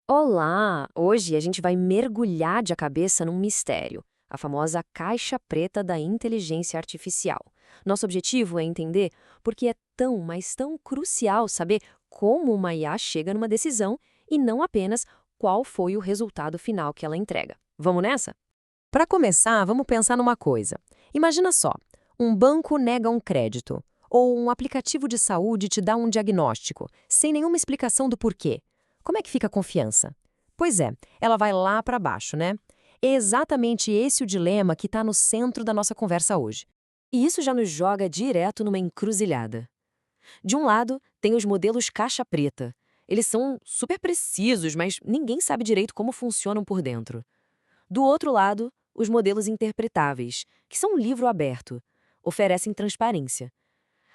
Olá! Hoje a gente vai mergulhar de cabeça num mistério, a famosa caixa preta da inteligência artificial. Nosso objetivo é entender por que é tão, mas tão crucial saber como uma IA chega numa decisão e não apenas qual foi o resultado final que ela entrega. Vamos nessa? Para começar, vamos pensar numa coisa. Imagina só, um banco nega um crédito, ou um aplicativo de saúde te dá um diagnóstico, sem nenhuma explicação do porquê. Como é que fica a confiança? Pois é, ela vai lá para baixo, né? É exatamente esse o dilema que está no centro da nossa conversa hoje. E isso já nos joga direto numa encruzilhada. De um lado, tem os modelos caixa preta. Eles são super precisos, mas ninguém sabe direito como funcionam por dentro. Do outro lado, os modelos interpretáveis, que são um livro aberto, oferecem transparência.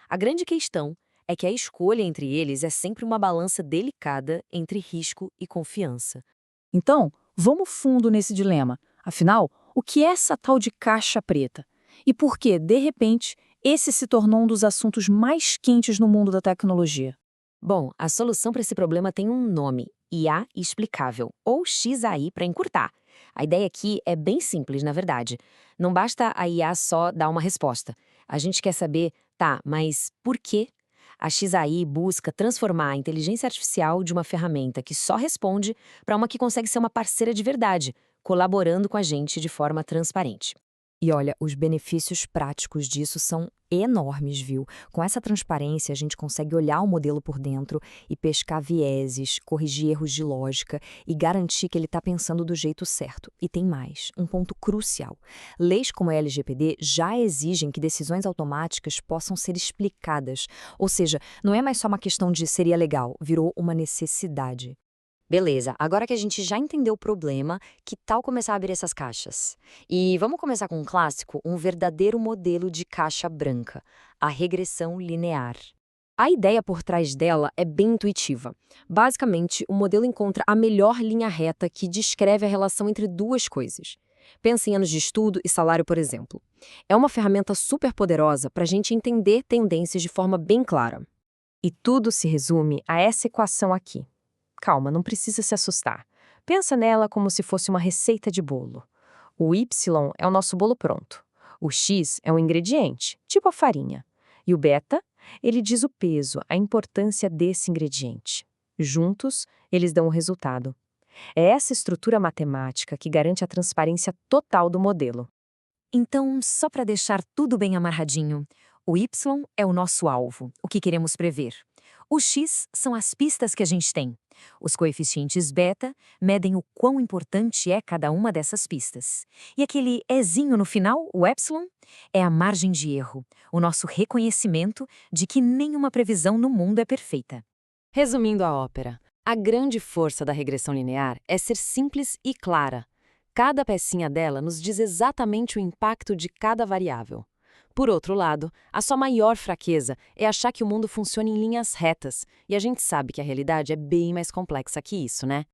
A grande questão é que a escolha entre eles é sempre uma balança delicada entre risco e confiança. Então, vamos fundo nesse dilema. Afinal, o que é essa tal de caixa preta? E por que, de repente, esse se tornou um dos assuntos mais quentes no mundo da tecnologia? Bom, a solução para esse problema tem um nome: IA explicável, ou XAI para encurtar. A ideia aqui é bem simples, na verdade. Não basta a IA só dar uma resposta. A gente quer saber, tá, mas por quê? A XAI busca transformar a inteligência artificial de uma ferramenta que só responde para uma que consegue ser uma parceira de verdade, colaborando com a gente de forma transparente. E olha, os benefícios práticos disso são enormes, viu? Com essa transparência, a gente consegue olhar o modelo por dentro e pescar vieses, corrigir erros de lógica e garantir que ele está pensando do jeito certo. E tem mais, um ponto crucial. Leis como a LGPD já exigem que decisões automáticas possam ser explicadas. Ou seja, não é mais só uma questão de seria legal, virou uma necessidade. Beleza, agora que a gente já entendeu o problema, que tal começar a abrir essas caixas? E vamos começar com um clássico, um verdadeiro modelo de caixa branca, a regressão linear. A ideia por trás dela é bem intuitiva. Basicamente, o modelo encontra a melhor linha reta que descreve a relação entre duas coisas. Pensa em anos de estudo e salário, por exemplo. É uma ferramenta super poderosa para a gente entender tendências de forma bem clara. E tudo se resume a essa equação aqui. Calma, não precisa se assustar. Pensa nela como se fosse uma receita de bolo. O Y é o nosso bolo pronto. O X é um ingrediente, tipo a farinha. E o beta, ele diz o peso, a importância desse ingrediente. Juntos, eles dão o resultado. É essa estrutura matemática que garante a transparência total do modelo. Então, só para deixar tudo bem amarradinho, o Y é o nosso alvo, o que queremos prever. O X são as pistas que a gente tem. Os coeficientes beta medem o quão importante é cada uma dessas pistas. E aquele ezinho no final, o epsilon, é a margem de erro, o nosso reconhecimento de que nenhuma previsão no mundo é perfeita. Resumindo a ópera, a grande força da regressão linear é ser simples e clara. Cada pecinha dela nos diz exatamente o impacto de cada variável. Por outro lado, a sua maior fraqueza é achar que o mundo funciona em linhas retas, e a gente sabe que a realidade é bem mais complexa que isso, né?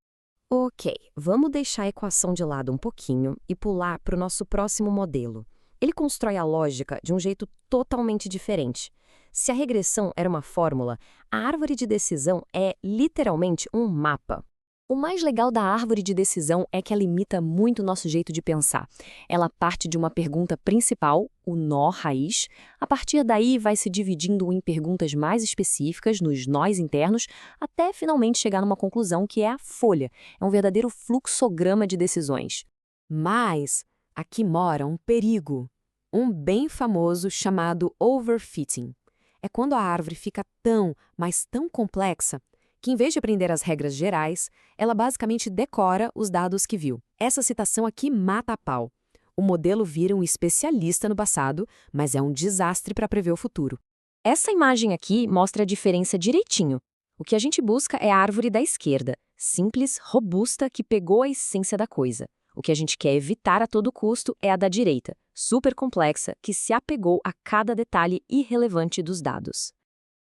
Ok, vamos deixar a equação de lado um pouquinho e pular para o nosso próximo modelo. Ele constrói a lógica de um jeito totalmente diferente. Se a regressão era uma fórmula, a árvore de decisão é literalmente um mapa. O mais legal da árvore de decisão é que ela imita muito o nosso jeito de pensar. Ela parte de uma pergunta principal, o nó raiz. A partir daí vai se dividindo em perguntas mais específicas, nos nós internos, até finalmente chegar numa conclusão que é a folha. É um verdadeiro fluxograma de decisões. Mas aqui mora um perigo. Um bem famoso chamado overfitting. É quando a árvore fica tão, mas tão complexa, que em vez de aprender as regras gerais, ela basicamente decora os dados que viu. Essa citação aqui mata a pau. O modelo vira um especialista no passado, mas é um desastre para prever o futuro. Essa imagem aqui mostra a diferença direitinho. O que a gente busca é a árvore da esquerda, simples, robusta, que pegou a essência da coisa. O que a gente quer evitar a todo custo é a da direita, super complexa, que se apegou a cada detalhe irrelevante dos dados.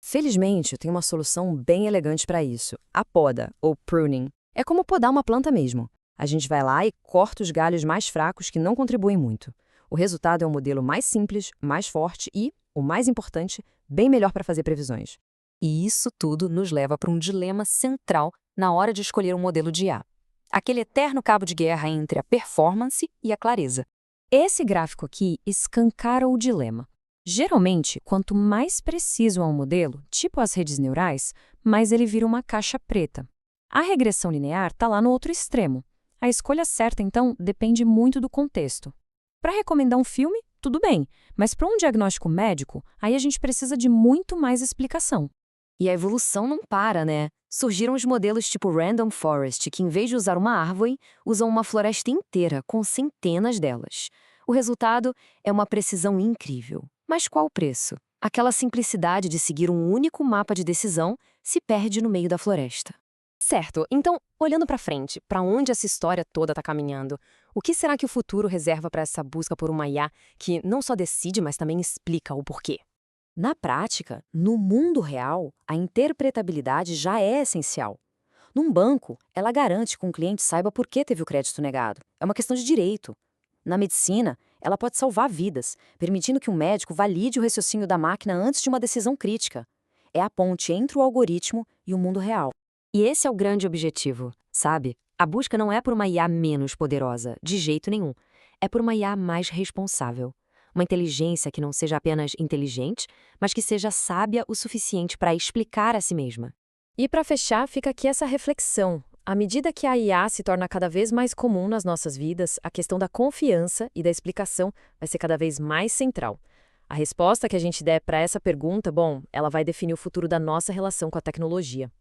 Felizmente, eu tenho uma solução bem elegante para isso, a poda, ou pruning. É como podar uma planta mesmo. A gente vai lá e corta os galhos mais fracos que não contribuem muito. O resultado é um modelo mais simples, mais forte e, o mais importante, bem melhor para fazer previsões. E isso tudo nos leva para um dilema central na hora de escolher um modelo de IA. Aquele eterno cabo de guerra entre a performance e a clareza. Esse gráfico aqui escancara o dilema. Geralmente, quanto mais preciso é um modelo, tipo as redes neurais, mais ele vira uma caixa preta. A regressão linear está lá no outro extremo. A escolha certa, então, depende muito do contexto. Para recomendar um filme, tudo bem, mas para um diagnóstico médico, aí a gente precisa de muito mais explicação. E a evolução não para, né? Surgiram os modelos tipo Random Forest, que em vez de usar uma árvore, usam uma floresta inteira, com centenas delas. O resultado é uma precisão incrível. Mas qual o preço? Aquela simplicidade de seguir um único mapa de decisão se perde no meio da floresta. Certo, então, olhando para frente, para onde essa história toda está caminhando, o que será que o futuro reserva para essa busca por uma IA que não só decide, mas também explica o porquê? Na prática, no mundo real, a interpretabilidade já é essencial. Num banco, ela garante que um cliente saiba por que teve o crédito negado. É uma questão de direito. Na medicina, ela pode salvar vidas, permitindo que um médico valide o raciocínio da máquina antes de uma decisão crítica. É a ponte entre o algoritmo e o mundo real. E esse é o grande objetivo, sabe? A busca não é por uma IA menos poderosa, de jeito nenhum. É por uma IA mais responsável. Uma inteligência que não seja apenas inteligente, mas que seja sábia o suficiente para explicar a si mesma. E para fechar, fica aqui essa reflexão. À medida que a IA se torna cada vez mais comum nas nossas vidas, a questão da confiança e da explicação vai ser cada vez mais central. A resposta que a gente der para essa pergunta, bom, ela vai definir o futuro da nossa relação com a tecnologia.